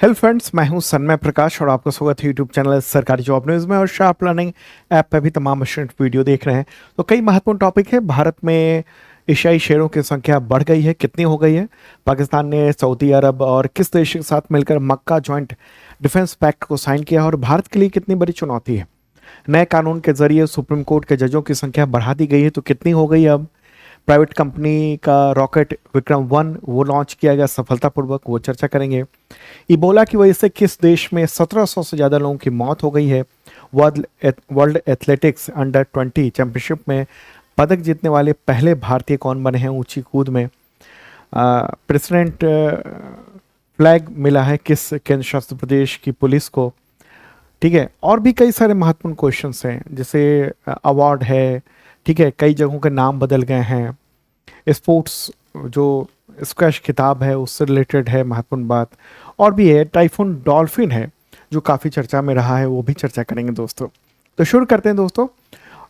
Hello friends, मैं हूं सन्मय प्रकाश और आपका स्वागत है यूट्यूब चैनल सरकारी जॉब न्यूज़ में। और शार्प लर्निंग ऐप पे भी तमाम स्टूडेंट वीडियो देख रहे हैं। तो कई महत्वपूर्ण टॉपिक है। भारत में एशियाई शेरों की संख्या बढ़ गई है, कितनी हो गई है? पाकिस्तान ने सऊदी अरब और किस देश के साथ मिलकर मक्का जॉइंट डिफेंस पैक्ट को साइन किया और भारत के लिए कितनी बड़ी चुनौती है? नए कानून के जरिए सुप्रीम कोर्ट के जजों की संख्या बढ़ा दी गई है, तो कितनी हो गई अब? प्राइवेट कंपनी का रॉकेट विक्रम वन वो लॉन्च किया गया सफलतापूर्वक, वो चर्चा करेंगे। इबोला की वजह से किस देश में 1700 से ज़्यादा लोगों की मौत हो गई है? वर्ल्ड एथलेटिक्स अंडर 20 चैंपियनशिप में पदक जीतने वाले पहले भारतीय कौन बने हैं ऊंची कूद में? प्रेसिडेंट फ्लैग मिला है किस केंद्र शासित प्रदेश की पुलिस को? ठीक है, और भी कई सारे महत्वपूर्ण क्वेश्चंस हैं, जैसे अवार्ड है। ठीक है, कई जगहों के नाम बदल गए हैं। स्पोर्ट्स जो स्क्वैश खिताब है उससे रिलेटेड है महत्वपूर्ण बात। और भी है, टाइफून डॉल्फिन है जो काफ़ी चर्चा में रहा है, वो भी चर्चा करेंगे दोस्तों। तो शुरू करते हैं दोस्तों।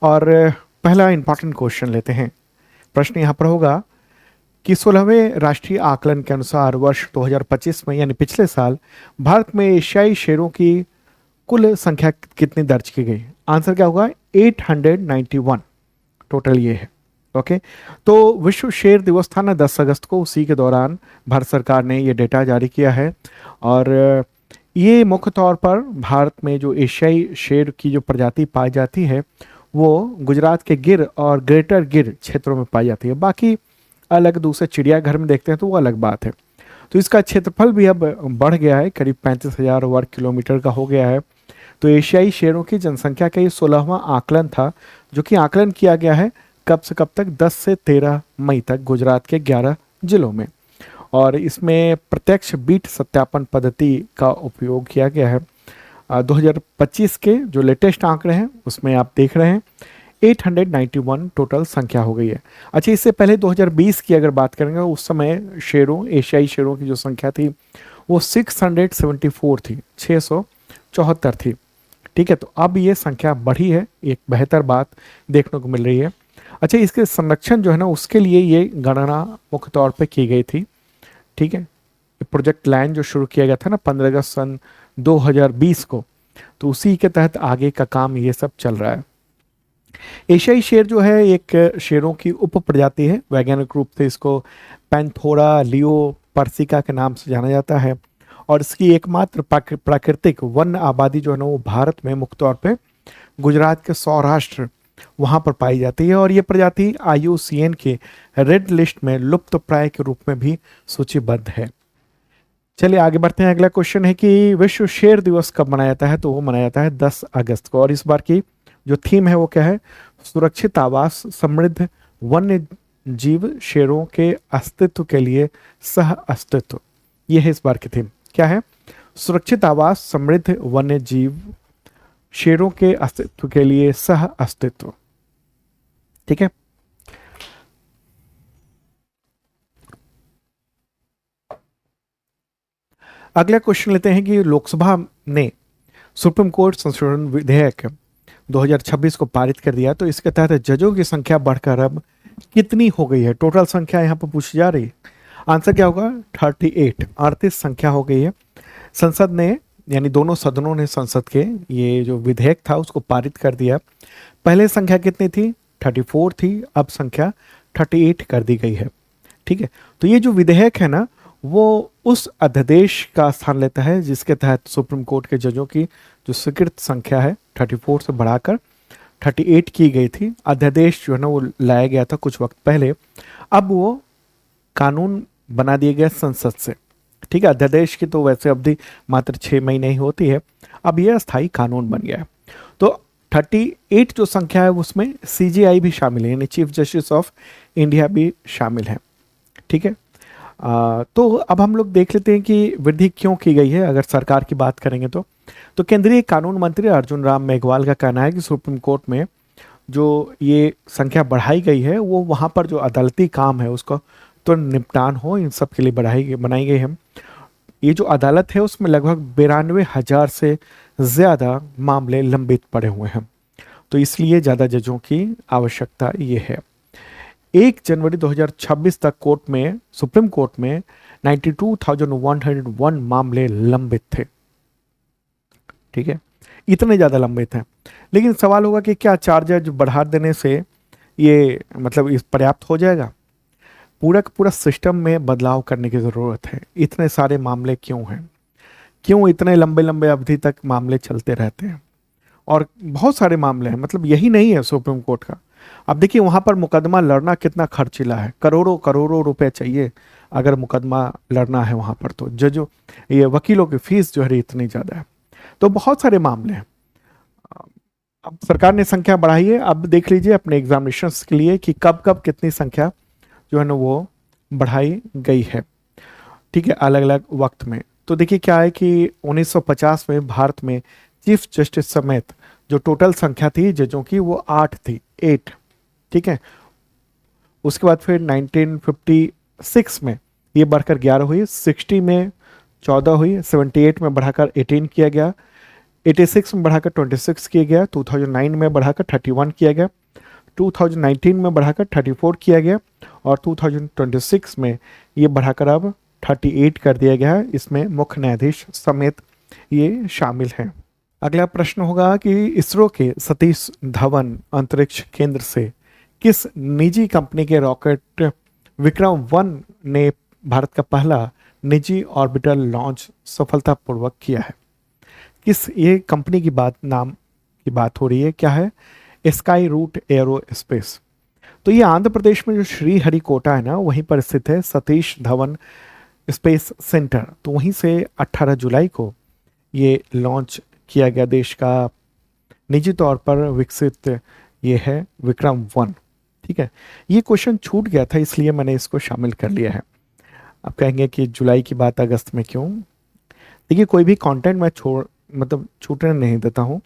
और पहला इंपॉर्टेंट क्वेश्चन लेते हैं। प्रश्न यहाँ पर होगा कि 16वें राष्ट्रीय आकलन के अनुसार वर्ष 2025 में यानी पिछले साल भारत में एशियाई शेरों की कुल संख्या कितनी दर्ज की गई? आंसर क्या होगा? 891 टोटल ये है। ओके, तो विश्व शेर दिवस था ना 10 अगस्त को, उसी के दौरान भारत सरकार ने ये डेटा जारी किया है। और ये मुख्य तौर पर भारत में जो एशियाई शेर की जो प्रजाति पाई जाती है वो गुजरात के गिर और ग्रेटर गिर क्षेत्रों में पाई जाती है। बाकी अलग दूसरे चिड़ियाघर में देखते हैं तो वो अलग बात है। तो इसका क्षेत्रफल भी अब बढ़ गया है, करीब 35,000 वर्ग किलोमीटर का हो गया है। तो एशियाई शेरों की जनसंख्या का ये 16वां आकलन था, जो कि आकलन किया गया है कब से कब तक? 10 से 13 मई तक गुजरात के 11 जिलों में। और इसमें प्रत्यक्ष बीट सत्यापन पद्धति का उपयोग किया गया है। 2025 के जो लेटेस्ट आंकड़े हैं उसमें आप देख रहे हैं 891 टोटल संख्या हो गई है। अच्छा, इससे पहले 2020 की अगर बात करेंगे, उस समय शेरों एशियाई शेरों की जो संख्या थी वो 674 थी, 674 थी। ठीक है, तो अब ये संख्या बढ़ी है, एक बेहतर बात देखने को मिल रही है। अच्छा, इसके संरक्षण जो है ना उसके लिए ये गणना मुख्य तौर पे की गई थी। ठीक है, प्रोजेक्ट लाइन जो शुरू किया गया था ना 15 अगस्त सन 2020 को, तो उसी के तहत आगे का काम ये सब चल रहा है। एशियाई शेर जो है एक शेरों की उप प्रजाति है। वैज्ञानिक रूप से इसको पैंथोरा लियो पर्सिका के नाम से जाना जाता है। और इसकी एकमात्र प्राकृतिक वन आबादी जो है ना वो भारत में मुख्य तौर पे गुजरात के सौराष्ट्र वहां पर पाई जाती है। और ये प्रजाति IUCN के रेड लिस्ट में लुप्त प्राय के रूप में भी सूचीबद्ध है। चलिए आगे बढ़ते हैं। अगला क्वेश्चन है कि विश्व शेर दिवस कब मनाया जाता है? तो वो मनाया जाता है 10 अगस्त को। और इस बार की जो थीम है वो क्या है? सुरक्षित आवास, समृद्ध वन्य जीव, शेरों के अस्तित्व के लिए सह अस्तित्व। ये है इस बार की थीम। क्या है? सुरक्षित आवास, समृद्ध वन्य जीव, शेरों के अस्तित्व के लिए सह अस्तित्व। ठीक है, अगला क्वेश्चन लेते हैं कि लोकसभा ने सुप्रीम कोर्ट संशोधन विधेयक 2026 को पारित कर दिया, तो इसके तहत जजों की संख्या बढ़कर अब कितनी हो गई है? टोटल संख्या यहाँ पर पूछी जा रही है। आंसर क्या होगा? 38, 38 संख्या हो गई है। संसद ने यानी दोनों सदनों ने संसद के ये जो विधेयक था उसको पारित कर दिया। पहले संख्या कितनी थी? 34 थी, अब संख्या 38 कर दी गई है। ठीक है, तो ये जो विधेयक है ना वो उस अध्यादेश का स्थान लेता है जिसके तहत सुप्रीम कोर्ट के जजों की जो स्वीकृत संख्या है 34 से बढ़ाकर 38 की गई थी। अध्यादेश जो है ना वो लाया गया था कुछ वक्त पहले, अब वो कानून बना दिया गया संसद से। ठीक है, अध्यादेश की तो वैसे अवधि मात्र 6 महीने ही होती है, अब यह अस्थायी कानून बन गया है। तो 38 जो संख्या है उसमें CJI भी शामिल है, यानी चीफ जस्टिस ऑफ इंडिया भी शामिल है। ठीक है, तो अब हम लोग देख लेते हैं कि वृद्धि क्यों की गई है। अगर सरकार की बात करेंगे तो केंद्रीय कानून मंत्री अर्जुन राम मेघवाल का कहना है कि सुप्रीम कोर्ट में जो ये संख्या बढ़ाई गई है वो वहाँ पर जो अदालती काम है उसको तो निपटान हो, इन सब के लिए बनाई गई है। ये जो अदालत है उसमें लगभग 92,000 से ज़्यादा मामले लंबित पड़े हुए हैं, तो इसलिए ज़्यादा जजों की आवश्यकता ये है। 1 जनवरी 2026 तक सुप्रीम कोर्ट में 92,101 मामले लंबित थे। ठीक है, इतने ज़्यादा लंबित हैं। लेकिन सवाल होगा कि क्या चार्जेज बढ़ा देने से ये मतलब इस पर्याप्त हो जाएगा? पूरा का पूरा सिस्टम में बदलाव करने की ज़रूरत है। इतने सारे मामले क्यों हैं? क्यों इतने लंबे लंबे अवधि तक मामले चलते रहते हैं? और बहुत सारे मामले हैं, मतलब यही नहीं है सुप्रीम कोर्ट का। अब देखिए वहाँ पर मुकदमा लड़ना कितना खर्चीला है, करोड़ों करोड़ों रुपए चाहिए अगर मुकदमा लड़ना है वहाँ पर। तो जजों, ये वकीलों की फीस जो है इतनी ज़्यादा है। तो बहुत सारे मामले हैं। अब सरकार ने संख्या बढ़ाई है। अब देख लीजिए अपने एग्जामिनेशंस के लिए कि कब कब कितनी संख्या जो है ना वो बढ़ाई गई है। ठीक है, अलग अलग वक्त में। तो देखिए क्या है कि 1950 में भारत में चीफ जस्टिस समेत जो टोटल संख्या थी जजों की वो 8 थी, 8। ठीक है, उसके बाद फिर 1956 में ये बढ़कर 11 हुई, 60 में 14 हुई, 78 में बढ़ाकर 18 किया गया, 86 में बढ़ाकर 26 किया गया, 2009 में बढ़ाकर 31 किया गया, 2019 में बढ़ाकर 34 किया गया और 2026 में ये बढ़ाकर अब 38 कर दिया गया है। इसमें मुख्य न्यायाधीश समेत ये शामिल हैं। अगला प्रश्न होगा कि इसरो के सतीश धवन अंतरिक्ष केंद्र से किस निजी कंपनी के रॉकेट विक्रम-1 ने भारत का पहला निजी ऑर्बिटल लॉन्च सफलतापूर्वक किया है? किस ये कंपनी की नाम की बात हो रही है, क्या है? Skyroot Aerospace. तो ये आंध्र प्रदेश में जो श्रीहरिकोटा है ना वहीं पर स्थित है सतीश धवन स्पेस सेंटर। तो वहीं से 18 जुलाई को ये लॉन्च किया गया देश का निजी तौर पर विकसित ये है विक्रम-1। ठीक है, ये क्वेश्चन छूट गया था इसलिए मैंने इसको शामिल कर लिया है। आप कहेंगे कि जुलाई की बात अगस्त में क्यों? देखिए कोई भी कंटेंट मैं छूटने नहीं देता हूँ,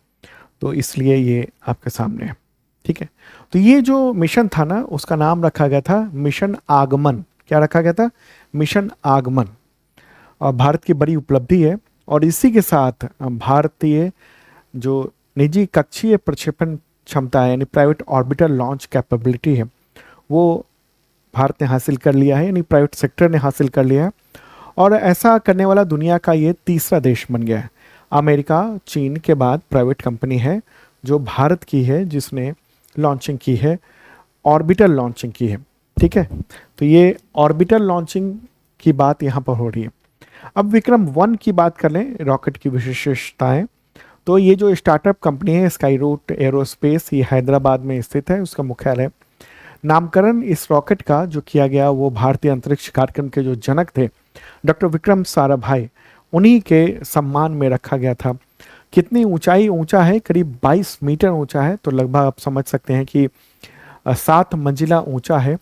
तो इसलिए ये आपके सामने है। ठीक है, तो ये जो मिशन था ना उसका नाम रखा गया था मिशन आगमन। क्या रखा गया था? मिशन आगमन। और भारत की बड़ी उपलब्धि है और इसी के साथ भारतीय जो निजी कक्षीय प्रक्षेपण क्षमता है यानी प्राइवेट ऑर्बिटल लॉन्च कैपेबिलिटी है वो भारत ने हासिल कर लिया है, यानी प्राइवेट सेक्टर ने हासिल कर लिया है। और ऐसा करने वाला दुनिया का ये तीसरा देश बन गया है। अमेरिका, चीन के बाद प्राइवेट कंपनी है जो भारत की है जिसने लॉन्चिंग की है, ऑर्बिटल लॉन्चिंग की है। ठीक है, तो ये ऑर्बिटल लॉन्चिंग की बात यहाँ पर हो रही है। अब विक्रम-1 की बात कर लें, रॉकेट की विशेषताएं। तो ये जो स्टार्टअप कंपनी है स्काई रूट एरोस्पेस, ये हैदराबाद में स्थित है, उसका मुख्यालय। नामकरण इस रॉकेट का जो किया गया वो भारतीय अंतरिक्ष कार्यक्रम के जो जनक थे डॉक्टर विक्रम साराभाई, उन्हीं के सम्मान में रखा गया था। कितनी ऊंचाई ऊंचा है? करीब 22 मीटर ऊंचा है। तो लगभग आप समझ सकते हैं कि 7 मंजिला ऊंचा है।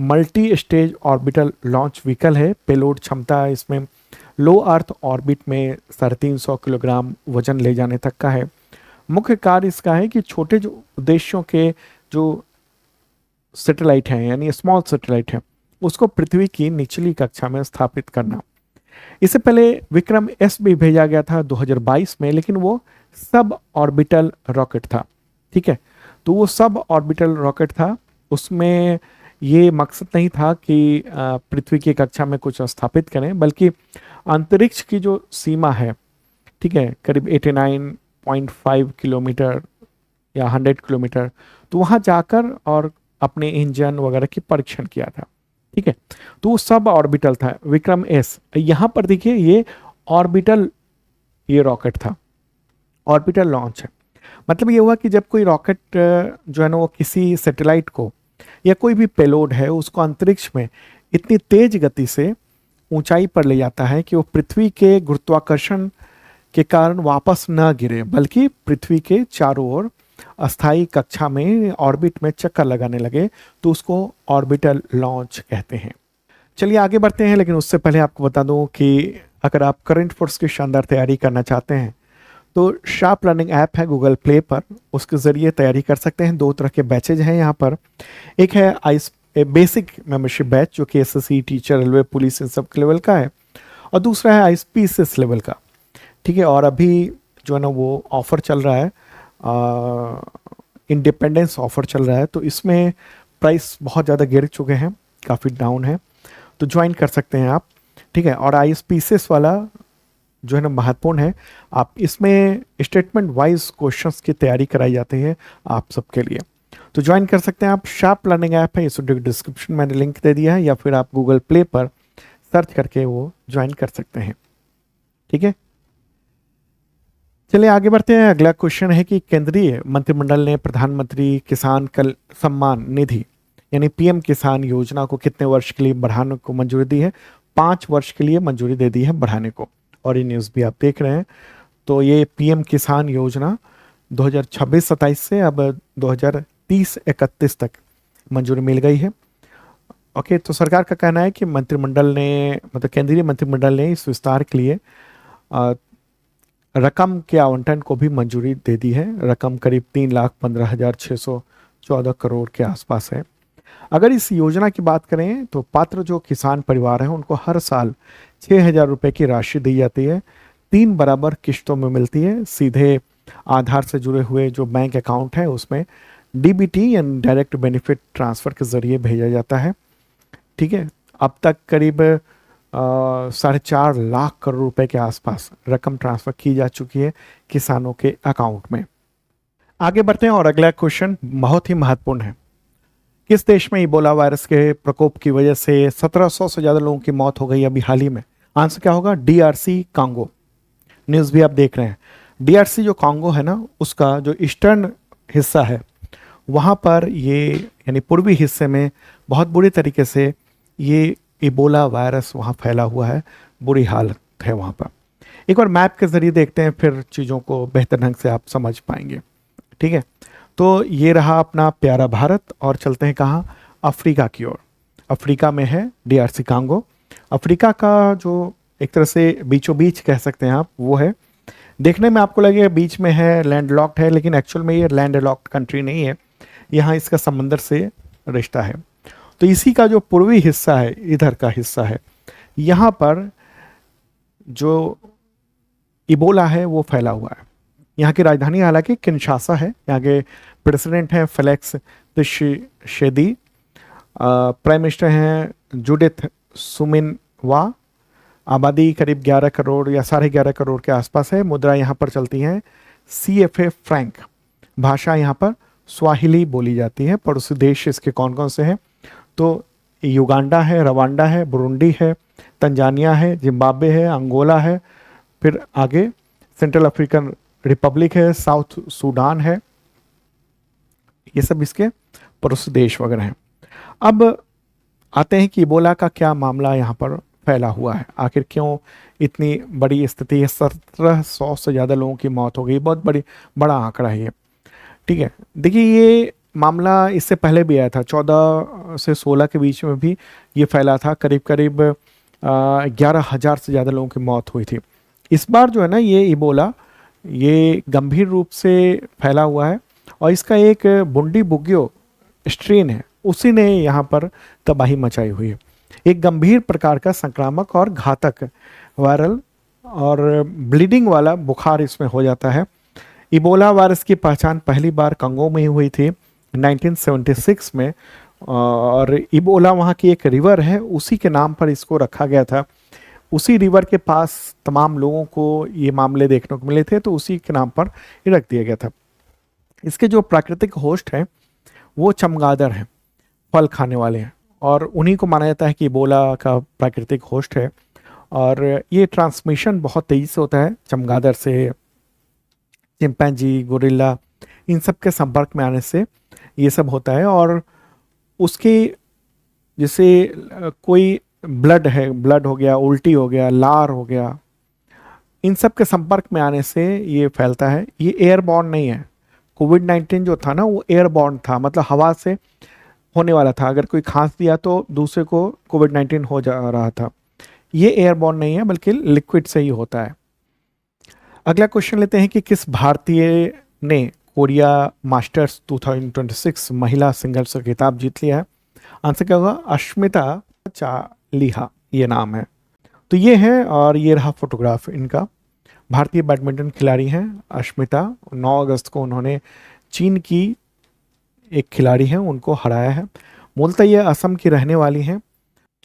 Multi stage orbital launch vehicle है। पेलोड क्षमता इसमें लो अर्थ ऑर्बिट में 350 किलोग्राम वजन ले जाने तक का है। मुख्य कार्य इसका है कि छोटे जो उद्देश्यों के जो सैटेलाइट हैं यानी स्मॉल सैटेलाइट हैं उसको पृथ्वी की निचली कक्षा में स्थापित करना। इससे पहले विक्रम एस भी भेजा गया था 2022 में, लेकिन वो सब ऑर्बिटल रॉकेट था। ठीक है, तो वो सब ऑर्बिटल रॉकेट था, उसमें ये मकसद नहीं था कि पृथ्वी की कक्षा में कुछ स्थापित करें, बल्कि अंतरिक्ष की जो सीमा है, ठीक है, करीब 89.5 किलोमीटर या 100 किलोमीटर, तो वहाँ जाकर और अपने इंजन वगैरह की परीक्षण किया था। ठीक है, तो वो सब ऑर्बिटल था विक्रम एस। यहाँ पर देखिए ये ऑर्बिटल ये रॉकेट था, ऑर्बिटल लॉन्च है। मतलब ये हुआ कि जब कोई रॉकेट जो है ना वो किसी सैटेलाइट को या कोई भी पेलोड है उसको अंतरिक्ष में इतनी तेज गति से ऊंचाई पर ले जाता है कि वो पृथ्वी के गुरुत्वाकर्षण के कारण वापस न गिरे, बल्कि पृथ्वी के चारों ओर अस्थायी कक्षा में ऑर्बिट में चक्कर लगाने लगे, तो उसको ऑर्बिटल लॉन्च कहते हैं। चलिए आगे बढ़ते हैं, लेकिन उससे पहले आपको बता दूं कि अगर आप करंट फोर्स की शानदार तैयारी करना चाहते हैं तो शार्प लर्निंग ऐप है गूगल प्ले पर, उसके ज़रिए तैयारी कर सकते हैं। 2 तरह के बैचेज हैं यहाँ पर। एक है बेसिक मेंबरशिप बैच जो कि एसएससी, टीचर, रेलवे, पुलिस इन सब के लेवल का है, और दूसरा है आईपीएस लेवल का। ठीक है, और अभी जो है ना वो ऑफ़र चल रहा है, इंडिपेंडेंस ऑफ़र चल रहा है, तो इसमें प्राइस बहुत ज़्यादा गिर चुके हैं, काफ़ी डाउन है, तो ज्वाइन कर सकते हैं आप। ठीक है। और आईएसपीसीएस वाला जो है ना महत्वपूर्ण है, आप इसमें स्टेटमेंट वाइज क्वेश्चंस की तैयारी कराई जाती है आप सबके लिए। तो ज्वाइन कर सकते हैं आप, शार्प लर्निंग ऐप है, इस वीडियो डिस्क्रिप्शन में मैंने लिंक दे दिया है, या फिर आप गूगल प्ले पर सर्च करके वो ज्वाइन कर सकते हैं। ठीक है, चलिए आगे बढ़ते हैं। अगला क्वेश्चन है कि केंद्रीय मंत्रिमंडल ने प्रधानमंत्री किसान कल सम्मान निधि यानी पीएम किसान योजना को कितने वर्ष के लिए बढ़ाने को मंजूरी दी है? 5 वर्ष के लिए मंजूरी दे दी है बढ़ाने को। और ये न्यूज़ भी आप देख रहे हैं। तो ये पीएम किसान योजना 2026-27 से अब 2030-31 तक मंजूरी मिल गई है। ओके, तो सरकार का कहना है कि मंत्रिमंडल ने, मतलब केंद्रीय मंत्रिमंडल ने इस विस्तार के लिए रकम के आवंटन को भी मंजूरी दे दी है। रकम करीब 3,15,614 करोड़ के आसपास है। अगर इस योजना की बात करें तो पात्र जो किसान परिवार हैं उनको हर साल 6,000 रुपये की राशि दी जाती है। 3 बराबर किश्तों में मिलती है। सीधे आधार से जुड़े हुए जो बैंक अकाउंट है उसमें डीबीटी यानी डायरेक्ट बेनिफिट ट्रांसफ़र के ज़रिए भेजा जाता है। ठीक है, अब तक करीब 4.5 लाख करोड़ रुपए के आसपास रकम ट्रांसफर की जा चुकी है किसानों के अकाउंट में। आगे बढ़ते हैं और अगला क्वेश्चन बहुत ही महत्वपूर्ण है। किस देश में इबोला वायरस के प्रकोप की वजह से 1700 से ज़्यादा लोगों की मौत हो गई अभी हाल ही में? आंसर क्या होगा? DRC Congo. न्यूज़ भी आप देख रहे हैं। डीआरसी जो कांगो है ना, उसका जो ईस्टर्न हिस्सा है वहाँ पर ये यानी पूर्वी हिस्से में बहुत बुरी तरीके से ये इबोला वायरस वहाँ फैला हुआ है। बुरी हालत है वहाँ पर। एक बार मैप के ज़रिए देखते हैं, फिर चीज़ों को बेहतर ढंग से आप समझ पाएंगे। ठीक है, तो ये रहा अपना प्यारा भारत और चलते हैं कहाँ? अफ्रीका की ओर। अफ्रीका में है डीआरसी कांगो। अफ्रीका का जो एक तरह से बीचों बीच कह सकते हैं आप, वो है। देखने में आपको लगेगा बीच में है, लैंडलॉक्ड है, लेकिन एक्चुअल में ये लैंडलॉक्ड कंट्री नहीं है। यहाँ इसका समंदर से रिश्ता है। तो इसी का जो पूर्वी हिस्सा है, इधर का हिस्सा है, यहाँ पर जो इबोला है वो फैला हुआ है। यहाँ की राजधानी हालांकि किनशासा है। यहाँ के प्रेसिडेंट हैं फेलिक्स त्शिसेदी, प्राइम मिनिस्टर हैं जूडिथ सुमिनवा। आबादी करीब 11 करोड़ या 11.5 करोड़ के आसपास है। मुद्रा यहाँ पर चलती है CFA फ्रैंक। भाषा यहाँ पर स्वाहिली बोली जाती है। पड़ोसी देश इसके कौन कौन से हैं? तो युगांडा है, रवांडा है, बुरुंडी है, तंजानिया है, जिम्बाब्वे है, अंगोला है, फिर आगे सेंट्रल अफ्रीकन रिपब्लिक है, साउथ सूडान है। ये सब इसके पड़ोसी देश वगैरह हैं। अब आते हैं कि इबोला का क्या मामला यहाँ पर फैला हुआ है, आखिर क्यों इतनी बड़ी स्थिति है? 1700 से ज़्यादा लोगों की मौत हो गई। बहुत बड़ा आंकड़ा है ये। ठीक है, देखिए ये मामला इससे पहले भी आया था। 14 से 16 के बीच में भी ये फैला था। करीब 11,000 से ज़्यादा लोगों की मौत हुई थी। इस बार जो है ना ये इबोला ये गंभीर रूप से फैला हुआ है और इसका एक बुंडी बुगियो स्ट्रेन है, उसी ने यहाँ पर तबाही मचाई हुई है। एक गंभीर प्रकार का संक्रामक और घातक वायरल और ब्लीडिंग वाला बुखार इसमें हो जाता है। इबोला वायरस की पहचान पहली बार कंगो में ही हुई थी 1976 में। और इबोला वहाँ की एक रिवर है, उसी के नाम पर इसको रखा गया था। उसी रिवर के पास तमाम लोगों को ये मामले देखने को मिले थे, तो उसी के नाम पर ये रख दिया गया था। इसके जो प्राकृतिक होस्ट हैं वो चमगादड़ हैं, फल खाने वाले हैं, और उन्हीं को माना जाता है कि इबोला का प्राकृतिक होस्ट है। और ये ट्रांसमिशन बहुत तेज़ी से होता है चमगादड़ से, चिंपैंजी, गोरिल्ला, इन सब के संपर्क में आने से ये सब होता है। और उसके जैसे कोई ब्लड हो गया, उल्टी हो गया, लार हो गया, इन सब के संपर्क में आने से ये फैलता है। ये एयरबॉर्न नहीं है। कोविड-19 जो था ना वो एयरबॉर्न था, मतलब हवा से होने वाला था। अगर कोई खांस दिया तो दूसरे को कोविड-19 हो जा रहा था। ये एयरबॉर्न नहीं है, बल्कि लिक्विड से ही होता है। अगला क्वेश्चन लेते हैं कि किस भारतीय ने कोरिया मास्टर्स 2026 महिला सिंगल्स का खिताब जीत लिया है? आंसर क्या होगा? अश्मिता चालिहा ये नाम है। तो ये है, और ये रहा फोटोग्राफ इनका। भारतीय बैडमिंटन खिलाड़ी हैं अश्मिता। 9 अगस्त को उन्होंने चीन की एक खिलाड़ी हैं उनको हराया है। मूलतः ये असम की रहने वाली हैं।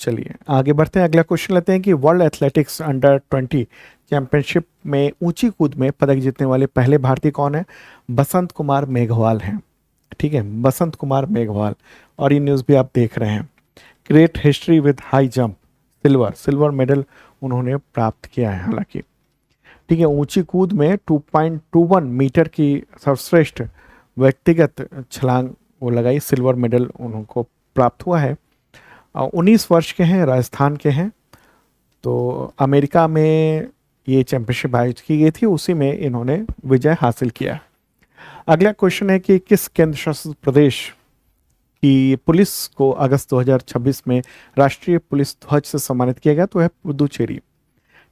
चलिए आगे बढ़ते हैं, अगला क्वेश्चन लेते हैं कि वर्ल्ड एथलेटिक्स अंडर 20 चैंपियनशिप में ऊंची कूद में पदक जीतने वाले पहले भारतीय कौन है? बसंत कुमार मेघवाल हैं। ठीक है, बसंत कुमार मेघवाल। और ये न्यूज़ भी आप देख रहे हैं। Create history with high jump, silver medal उन्होंने प्राप्त किया है हालांकि। ठीक है, ऊंची कूद में 2.21 मीटर की सर्वश्रेष्ठ व्यक्तिगत छलांग वो लगाई, सिल्वर मेडल उनको प्राप्त हुआ है। 19 वर्ष के हैं, राजस्थान के हैं। तो अमेरिका में ये चैंपियनशिप आयोजित की गई थी, उसी में इन्होंने विजय हासिल किया। अगला क्वेश्चन है कि किस केंद्र शासित प्रदेश की पुलिस को अगस्त 2026 में राष्ट्रीय पुलिस ध्वज से सम्मानित किया गया? तो है पुदुचेरी।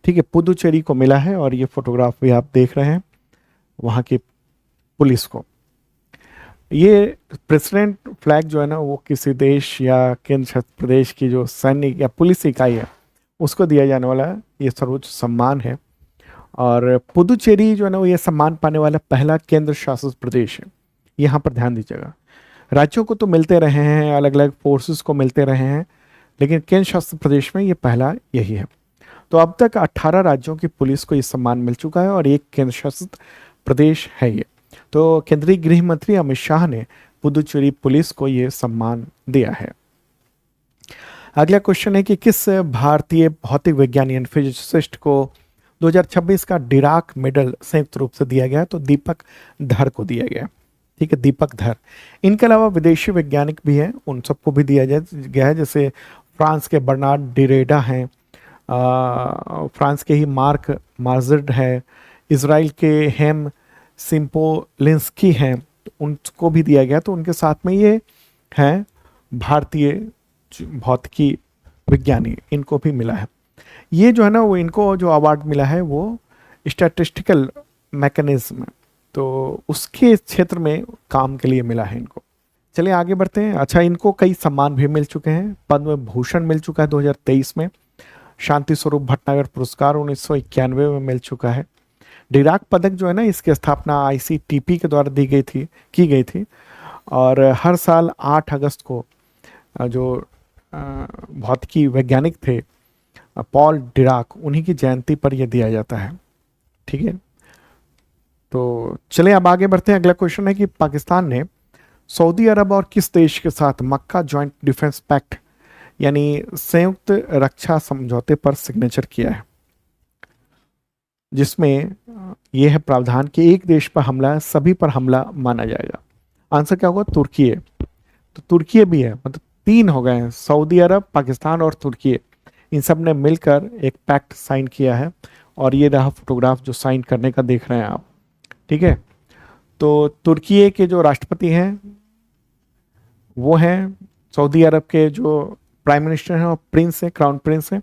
ठीक है, पुदुचेरी को मिला है और ये फोटोग्राफ भी आप देख रहे हैं वहाँ की पुलिस को। ये प्रेसिडेंट फ्लैग जो है ना, वो किसी देश या केंद्र शासित प्रदेश की जो सैन्य या पुलिस इकाई है उसको दिया जाने वाला ये सर्वोच्च सम्मान है। और पुदुचेरी जो है ना, वो ये सम्मान पाने वाला पहला केंद्र शासित प्रदेश है। यहाँ पर ध्यान दीजिएगा, राज्यों को तो मिलते रहे हैं, अलग अलग फोर्सेस को मिलते रहे हैं, लेकिन केंद्र शासित प्रदेश में ये पहला यही है। तो अब तक 18 राज्यों की पुलिस को ये सम्मान मिल चुका है और एक केंद्र शासित प्रदेश है ये। तो केंद्रीय गृह मंत्री अमित शाह ने पुदुचेरी पुलिस को ये सम्मान दिया है। अगला क्वेश्चन है कि किस भारतीय भौतिक विज्ञानी एंड फिजिसिस्ट को 2026 का डिराक मेडल संयुक्त रूप से दिया गया? तो दीपक धर को दिया गया। ठीक है, दीपक धर। इनके अलावा विदेशी वैज्ञानिक भी हैं, उन सबको भी दिया गया है, जैसे फ्रांस के बर्नार्ड डिरेडा हैं, फ्रांस के ही मार्क मार्जिड है, इसराइल के हेम सिम्पोलिंस्की हैं, तो उनको भी दिया गया। तो उनके साथ में ये हैं भारतीय भौतिकी विज्ञानी, इनको भी मिला है। ये जो है ना, वो इनको जो अवार्ड मिला है वो स्टैटिस्टिकल मैकेनिज्म, तो उसके क्षेत्र में काम के लिए मिला है इनको। चलिए आगे बढ़ते हैं। अच्छा, इनको कई सम्मान भी मिल चुके हैं। पद्म भूषण मिल चुका है 2023 में, शांति स्वरूप भटनागर पुरस्कार 1991 में मिल चुका है। डिराक पदक जो है ना, इसकी स्थापना ICTP के द्वारा की गई थी और हर साल 8 अगस्त को जो भौतिकी वैज्ञानिक थे पॉल डिराक, उन्हीं की जयंती पर यह दिया जाता है। ठीक है, तो चलिए अब आगे बढ़ते हैं। अगला क्वेश्चन है कि पाकिस्तान ने सऊदी अरब और किस देश के साथ मक्का जॉइंट डिफेंस पैक्ट यानी संयुक्त रक्षा समझौते पर सिग्नेचर किया है, जिसमें यह है प्रावधान कि एक देश पर हमला सभी पर हमला माना जाएगा। आंसर क्या होगा? तुर्की है। तो तुर्की भी है, मतलब 3 हो गए हैं, सऊदी अरब, पाकिस्तान और तुर्की। इन सब ने मिलकर एक पैक्ट साइन किया है और ये रहा फोटोग्राफ जो साइन करने का देख रहे हैं आप। ठीक है, तो तुर्की के जो राष्ट्रपति हैं वो हैं सऊदी अरब के जो प्राइम मिनिस्टर हैं और प्रिंस हैं, क्राउन प्रिंस हैं,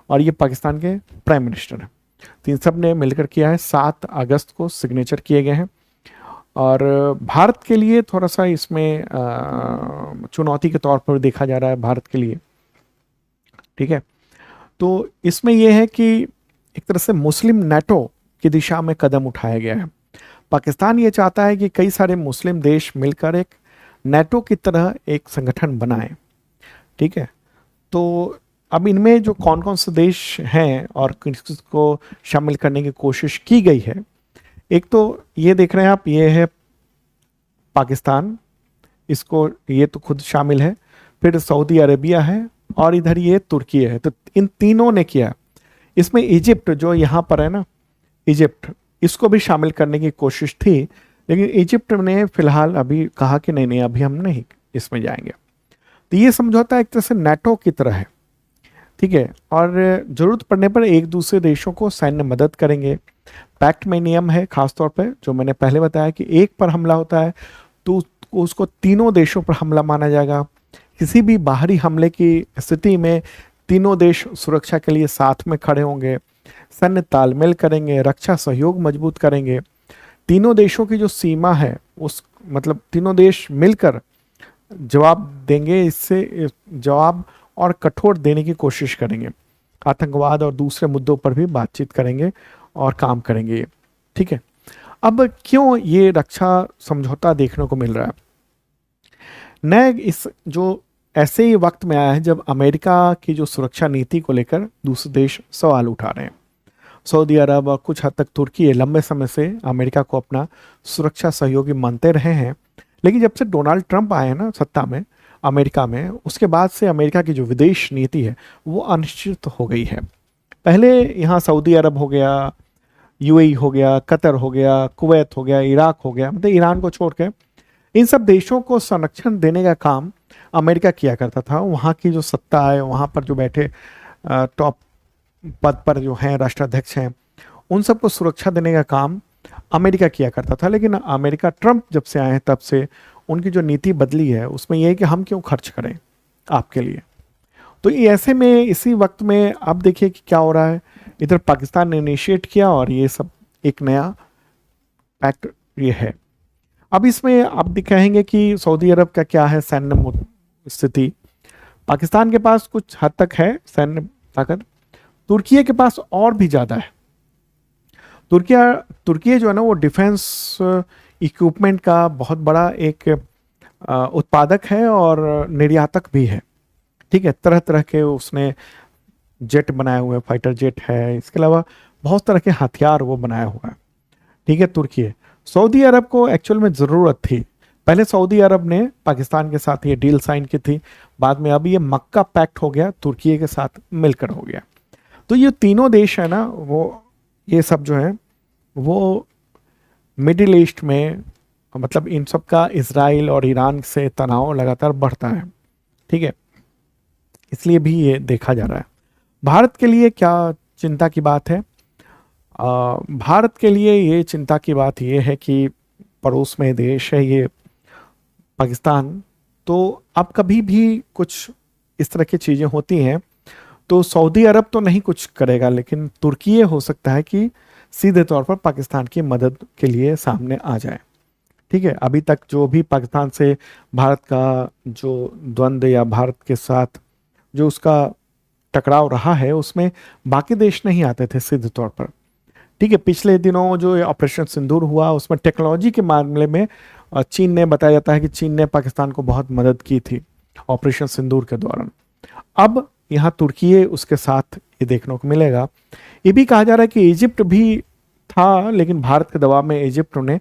और ये पाकिस्तान के प्राइम मिनिस्टर हैं। तो इन सब ने मिलकर किया है, 7 अगस्त को सिग्नेचर किए गए हैं। और भारत के लिए थोड़ा सा इसमें चुनौती के तौर पर देखा जा रहा है भारत के लिए। ठीक है, तो इसमें यह है कि एक तरह से मुस्लिम नेटो की दिशा में कदम उठाया गया है। पाकिस्तान ये चाहता है कि कई सारे मुस्लिम देश मिलकर एक नेटो की तरह एक संगठन बनाएं। ठीक है, तो अब इनमें जो कौन कौन से देश हैं और किसको शामिल करने की कोशिश की गई है, एक तो ये देख रहे हैं आप, ये है पाकिस्तान, इसको ये तो खुद शामिल है, फिर सऊदी अरेबिया है और इधर ये तुर्की है। तो इन तीनों ने किया। इसमें इजिप्ट जो यहाँ पर है ना, इजिप्ट, इसको भी शामिल करने की कोशिश थी, लेकिन इजिप्ट ने फिलहाल अभी कहा कि नहीं अभी हम नहीं इसमें जाएंगे। तो ये समझौता एक तरह से नेटो की तरह है। ठीक है, और जरूरत पड़ने पर एक दूसरे देशों को सैन्य मदद करेंगे। पैक्ट में नियम है खासतौर पर, जो मैंने पहले बताया कि एक पर हमला होता है तो उसको तीनों देशों पर हमला माना जाएगा। किसी भी बाहरी हमले की स्थिति में तीनों देश सुरक्षा के लिए साथ में खड़े होंगे, सैन्य तालमेल करेंगे, रक्षा सहयोग मजबूत करेंगे। तीनों देशों की जो सीमा है उस मतलब तीनों देश मिलकर जवाब देंगे, इससे जवाब और कठोर देने की कोशिश करेंगे। आतंकवाद और दूसरे मुद्दों पर भी बातचीत करेंगे और काम करेंगे। ठीक है, अब क्यों ये रक्षा समझौता देखने को मिल रहा है? नए इस जो ऐसे ही वक्त में आया है जब अमेरिका की जो सुरक्षा नीति को लेकर दूसरे देश सवाल उठा रहे हैं। सऊदी अरब और कुछ हद तक तुर्की ये लंबे समय से अमेरिका को अपना सुरक्षा सहयोगी मानते रहे हैं, लेकिन जब से डोनाल्ड ट्रंप आए हैं ना सत्ता में अमेरिका में, उसके बाद से अमेरिका की जो विदेश नीति है वो अनिश्चित हो गई है। पहले यहाँ सऊदी अरब हो गया, यूएई हो गया, कतर हो गया, कुवैत हो गया, इराक हो गया, मतलब ईरान को छोड़ के इन सब देशों को संरक्षण देने का काम अमेरिका किया करता था। वहाँ की जो सत्ता है, वहाँ पर जो बैठे टॉप पद पर जो हैं राष्ट्राध्यक्ष हैं, उन सबको सुरक्षा देने का काम अमेरिका किया करता था। लेकिन अमेरिका ट्रंप जब से आए हैं तब से उनकी जो नीति बदली है उसमें यह है कि हम क्यों खर्च करें आपके लिए। तो ये ऐसे में इसी वक्त में अब देखिए कि क्या हो रहा है, इधर पाकिस्तान ने इनिशिएट किया और ये सब एक नया पैक्ट ये है। अब इसमें आप दिखाएंगे कि सऊदी अरब का क्या है सैन्य स्थिति, पाकिस्तान के पास कुछ हद तक है सैन्य ताकत, तुर्की के पास और भी ज़्यादा है। तुर्की जो है ना वो डिफेंस इक्विपमेंट का बहुत बड़ा एक उत्पादक है और निर्यातक भी है। ठीक है, तरह तरह के उसने जेट बनाए हुए, फाइटर जेट है, इसके अलावा बहुत तरह के हथियार वो बनाया हुआ है। ठीक है, तुर्की। सऊदी अरब को एक्चुअल में ज़रूरत थी, पहले सऊदी अरब ने पाकिस्तान के साथ ये डील साइन की थी, बाद में अब ये मक्का पैक्ट हो गया, तुर्की के साथ मिलकर हो गया। तो ये तीनों देश है ना वो ये सब जो है वो मिडिल ईस्ट में, मतलब इन सब का इजराइल और ईरान से तनाव लगातार बढ़ता है। ठीक है, इसलिए भी ये देखा जा रहा है। भारत के लिए क्या चिंता की बात है? भारत के लिए ये चिंता की बात ये है कि पड़ोस में देश है ये पाकिस्तान, तो अब कभी भी कुछ इस तरह की चीज़ें होती हैं तो सऊदी अरब तो नहीं कुछ करेगा, लेकिन तुर्की हो सकता है कि सीधे तौर पर पाकिस्तान की मदद के लिए सामने आ जाए। ठीक है, अभी तक जो भी पाकिस्तान से भारत का जो द्वंद्व या भारत के साथ जो उसका टकराव रहा है उसमें बाकी देश नहीं आते थे सीधे तौर पर। ठीक है, पिछले दिनों जो ऑपरेशन सिंदूर हुआ उसमें टेक्नोलॉजी के मामले में चीन ने, बताया जाता है कि चीन ने पाकिस्तान को बहुत मदद की थी ऑपरेशन सिंदूर के दौरान। अब यहाँ तुर्की उसके साथ ये देखने को मिलेगा। ये भी कहा जा रहा है कि इजिप्ट भी था, लेकिन भारत के दबाव में इजिप्ट ने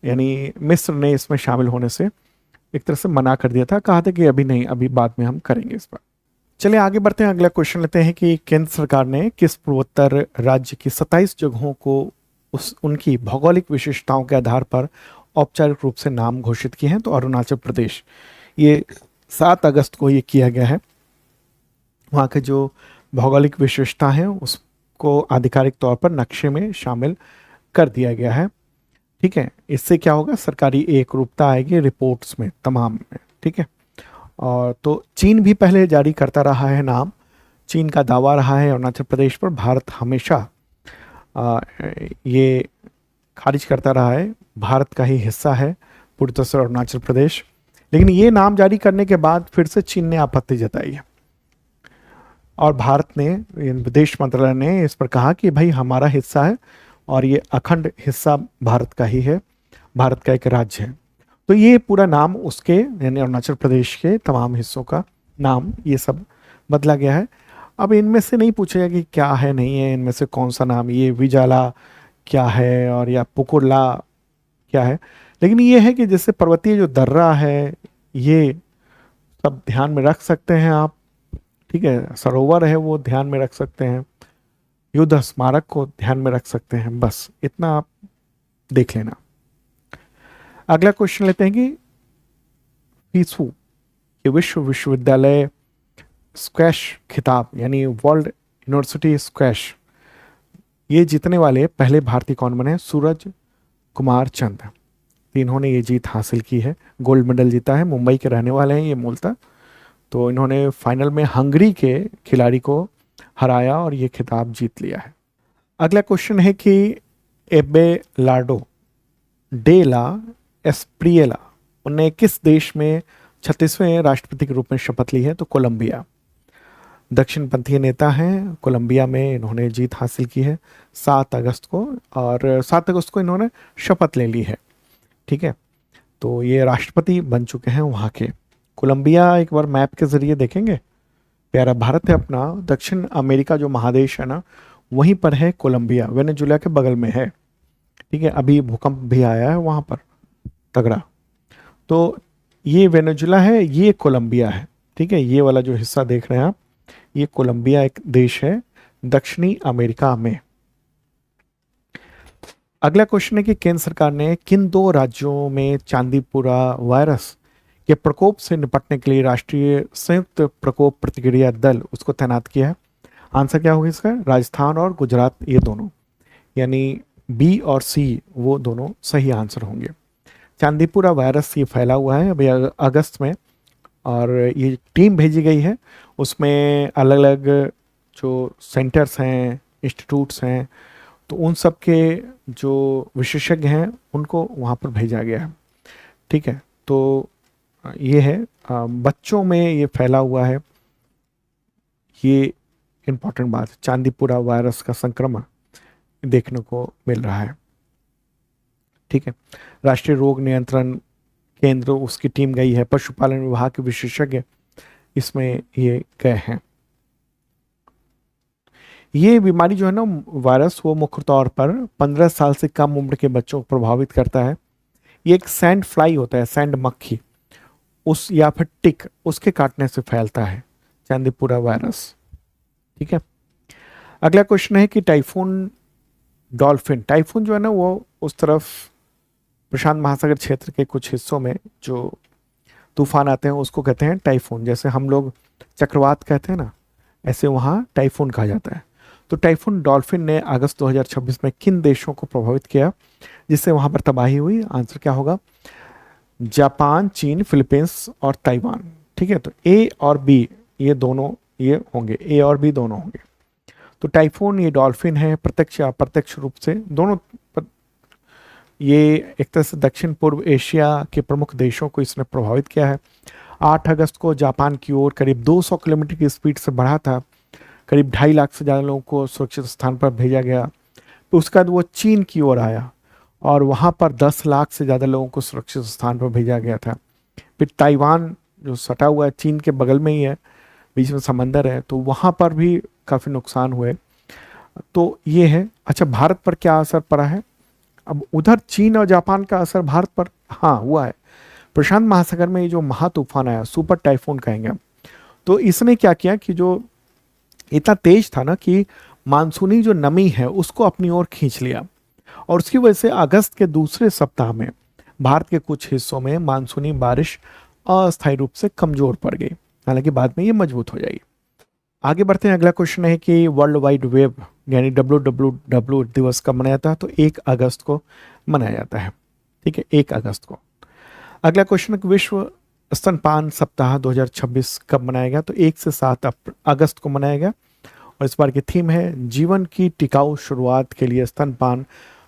यानी मिस्र ने इसमें शामिल होने से एक तरह से मना कर दिया था, कहा था कि अभी नहीं, अभी बाद में हम करेंगे इस पर। चलिए आगे बढ़ते हैं, अगला क्वेश्चन लेते हैं कि केंद्र सरकार ने किस पूर्वोत्तर राज्य की 27 जगहों को उनकी भौगोलिक विशेषताओं के आधार पर औपचारिक रूप से नाम घोषित किए हैं? तो अरुणाचल प्रदेश, ये 7 अगस्त को ये किया गया है। वहाँ के जो भौगोलिक विशेषता हैं उसको आधिकारिक तौर पर नक्शे में शामिल कर दिया गया है। ठीक है, इससे क्या होगा, सरकारी एक रूपता आएगी रिपोर्ट्स में तमाम में। ठीक है, और तो चीन भी पहले जारी करता रहा है नाम, चीन का दावा रहा है अरुणाचल प्रदेश पर, भारत हमेशा ये खारिज करता रहा है, भारत का ही हिस्सा है पूरी तरह से अरुणाचल प्रदेश। लेकिन ये नाम जारी करने के बाद फिर से चीन ने आपत्ति जताई है और भारत ने, विदेश मंत्रालय ने इस पर कहा कि भाई हमारा हिस्सा है और ये अखंड हिस्सा भारत का ही है, भारत का एक राज्य है। तो ये पूरा नाम उसके यानी अरुणाचल प्रदेश के तमाम हिस्सों का नाम ये सब बदला गया है। अब इनमें से नहीं पूछेगा कि क्या है नहीं है, इनमें से कौन सा नाम, ये विजाला क्या है और या पुकुरला क्या है, लेकिन ये है कि जैसे पर्वतीय जो दर्रा है ये सब ध्यान में रख सकते हैं आप। ठीक है, सरोवर है वो ध्यान में रख सकते हैं, युद्ध स्मारक को ध्यान में रख सकते हैं, बस इतना आप देख लेना। अगला क्वेश्चन लेते हैं कि फीसू ये विश्वविद्यालय स्क्वैश खिताब यानी वर्ल्ड यूनिवर्सिटी स्क्वैश ये जीतने वाले पहले भारतीय कौन बने? सूरज कुमार चंद, इन्होंने ये जीत हासिल की है, गोल्ड मेडल जीता है, मुंबई के रहने वाले हैं ये मूलतः। तो इन्होंने फाइनल में हंगरी के खिलाड़ी को हराया और ये खिताब जीत लिया है। अगला क्वेश्चन है कि एबेलार्डो डे ला एस्प्रिएला उन्हें किस देश में 36वें राष्ट्रपति के रूप में शपथ ली है? तो कोलंबिया। दक्षिणपंथीय नेता हैं, कोलंबिया में इन्होंने जीत हासिल की है 7 अगस्त को, और 7 अगस्त को इन्होंने शपथ ले ली है। ठीक है, तो ये राष्ट्रपति बन चुके हैं वहाँ के कोलंबिया एक बार मैप के जरिए देखेंगे। प्यारा भारत है अपना, दक्षिण अमेरिका जो महादेश है ना, वहीं पर है कोलंबिया, वेनेजुला के बगल में है। ठीक है, अभी भूकंप भी आया है वहां पर तगड़ा। तो ये वेनेजुला है, ये कोलंबिया है। ठीक है, ये वाला जो हिस्सा देख रहे हैं आप, ये कोलंबिया एक देश है दक्षिणी अमेरिका में। अगला क्वेश्चन है कि केंद्र सरकार ने किन दो राज्यों में चांदीपुरा वायरस के प्रकोप से निपटने के लिए राष्ट्रीय संयुक्त प्रकोप प्रतिक्रिया दल उसको तैनात किया है? आंसर क्या होगा इसका? राजस्थान और गुजरात, ये दोनों, यानी बी और सी वो दोनों सही आंसर होंगे। चांदीपुरा वायरस ये फैला हुआ है अभी अगस्त में, और ये टीम भेजी गई है, उसमें अलग अलग जो सेंटर्स हैं, इंस्टीट्यूट्स हैं, तो उन सब के जो विशेषज्ञ हैं उनको वहाँ पर भेजा गया है। ठीक है, तो ये है बच्चों में ये फैला हुआ है, ये इंपॉर्टेंट बात, चांदीपुरा वायरस का संक्रमण देखने को मिल रहा है। ठीक है, राष्ट्रीय रोग नियंत्रण केंद्र उसकी टीम गई है, पशुपालन विभाग के विशेषज्ञ इसमें ये गए हैं। ये बीमारी जो है ना, वायरस, वो मुख्य तौर पर 15 साल से कम उम्र के बच्चों को प्रभावित करता है। ये एक सैंड फ्लाई होता है, सैंड मक्खी, उस या फिर टिक, उसके काटने से फैलता है चांदीपुरा वायरस। ठीक है, अगला क्वेश्चन है कि टाइफून डॉल्फिन, टाइफून जो है ना वो उस तरफ प्रशांत महासागर क्षेत्र के कुछ हिस्सों में जो तूफान आते हैं उसको कहते हैं टाइफून। जैसे हम लोग चक्रवात कहते हैं ना, ऐसे वहाँ टाइफून कहा जाता है। तो टाइफून डॉल्फिन ने अगस्त 2026 में किन देशों को प्रभावित किया जिससे वहाँ पर तबाही हुई? आंसर क्या होगा? जापान, चीन, फिलीपींस और ताइवान। ठीक है, तो ए और बी ये दोनों ये होंगे, ए और बी दोनों होंगे। तो टाइफून ये डॉल्फिन है, प्रत्यक्ष या अप्रत्यक्ष रूप से दोनों ये एक तरह से दक्षिण पूर्व एशिया के प्रमुख देशों को इसने प्रभावित किया है। 8 अगस्त को जापान की ओर करीब 200 किलोमीटर की स्पीड से बढ़ा था, करीब 2.5 लाख से ज़्यादा लोगों को सुरक्षित स्थान पर भेजा गया। तो उसके बाद वो चीन की ओर आया और वहाँ पर 10 लाख से ज़्यादा लोगों को सुरक्षित स्थान पर भेजा गया था। फिर ताइवान जो सटा हुआ है चीन के बगल में ही है, बीच में समंदर है, तो वहाँ पर भी काफ़ी नुकसान हुए। तो ये है। अच्छा, भारत पर क्या असर पड़ा है? अब उधर चीन और जापान का असर भारत पर हाँ हुआ है। प्रशांत महासागर में ये जो महा तूफान आया, सुपर टाइफून कहेंगे हम, तो इसने क्या किया कि जो इतना तेज था ना कि मानसूनी जो नमी है उसको अपनी ओर खींच लिया, और उसकी वजह से अगस्त के दूसरे सप्ताह में भारत के कुछ हिस्सों में मानसूनी बारिश अस्थायी रूप से कमजोर पड़ गई, हालांकि बाद में ये मजबूत हो जाएगी। आगे बढ़ते हैं। अगला क्वेश्चन है कि वर्ल्ड वाइड वेब यानी WWW दिवस कब मनाया जाता है? तो 1 अगस्त को मनाया जाता है। ठीक है, 1 अगस्त को। अगला क्वेश्चन है कि विश्व स्तनपान सप्ताह 2026 कब मनाया गया? तो 1 से 7 अगस्त को मनाया गया, और इस बार की थीम है जीवन की टिकाऊ शुरुआत के लिए स्तनपान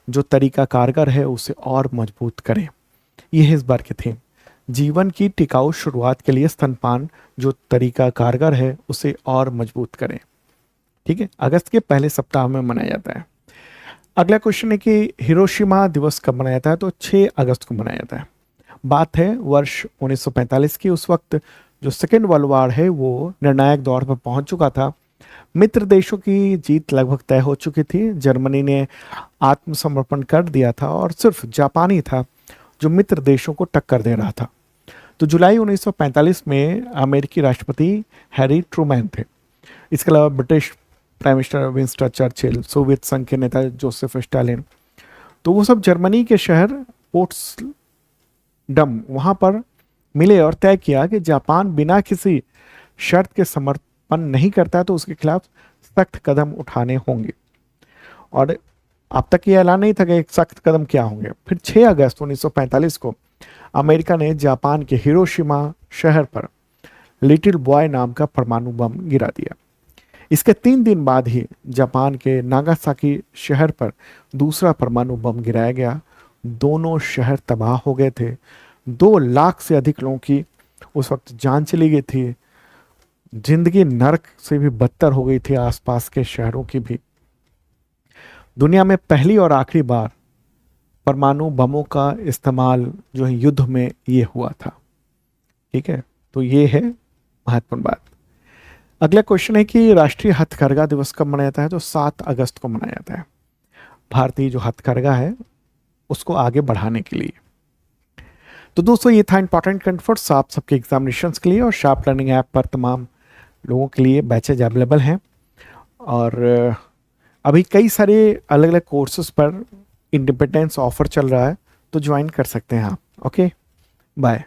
जो तरीका कारगर है उसे और मजबूत करें। यह है इस बार की थीम, जीवन की टिकाऊ शुरुआत के लिए स्तनपान जो तरीका कारगर है उसे और मजबूत करें। ठीक है, अगस्त के पहले सप्ताह में मनाया जाता है। अगला क्वेश्चन है कि हिरोशिमा दिवस कब मनाया जाता है? तो 6 अगस्त को मनाया जाता है। बात है वर्ष 1945 की। उस वक्त जो सेकेंड वर्ल्ड वॉर है वो निर्णायक दौर पर पहुंच चुका था। मित्र देशों की जीत लगभग तय हो चुकी थी। जर्मनी ने आत्मसमर्पण कर दिया था और सिर्फ जापानी था जो मित्र देशों को टक्कर दे रहा था। तो जुलाई 1945 में अमेरिकी राष्ट्रपति हैरी ट्रूमैन थे। इसके अलावा British prime minister Winston Churchill, Soviet संघ के नेता जोसेफ स्टालिन, तो वो सब जर्मनी के शहर पोट्सडम वहाँ पर मिले और तय किया कि जापान बिना किसी शर्त के समर्पण नहीं करता तो उसके खिलाफ सख्त कदम उठाने होंगे। और अब तक ये ऐलान नहीं था कि सख्त कदम क्या होंगे। फिर 6 अगस्त 1945 को अमेरिका ने जापान के हिरोशिमा शहर पर लिटिल बॉय नाम का परमाणु बम गिरा दिया। इसके 3 दिन बाद ही जापान के नागासाकी शहर पर दूसरा परमाणु बम गिराया गया। दोनों शहर तबाह हो गए थे। 2 लाख से अधिक लोगों की उस वक्त जान चली गई थी। जिंदगी नरक से भी बदतर हो गई थी आसपास के शहरों की भी। दुनिया में पहली और आखिरी बार परमाणु बमों का इस्तेमाल जो है युद्ध में ये हुआ था। ठीक है, तो ये है महत्वपूर्ण बात। अगला क्वेश्चन है कि राष्ट्रीय हथकरघा दिवस कब मनाया जाता है? तो 7 अगस्त को मनाया जाता है। भारतीय जो हथकरघा है उसको आगे बढ़ाने के लिए। तो दोस्तों ये था इंपॉर्टेंट कंफर्ट्स आप सबके एग्जामिनेशंस के लिए, और शार्प लर्निंग ऐप पर तमाम लोगों के लिए बैचेज अवेलेबल हैं। और अभी कई सारे अलग अलग कोर्सेज पर इंडिपेंडेंस ऑफर चल रहा है, तो ज्वाइन कर सकते हैं आप। Okay, bye.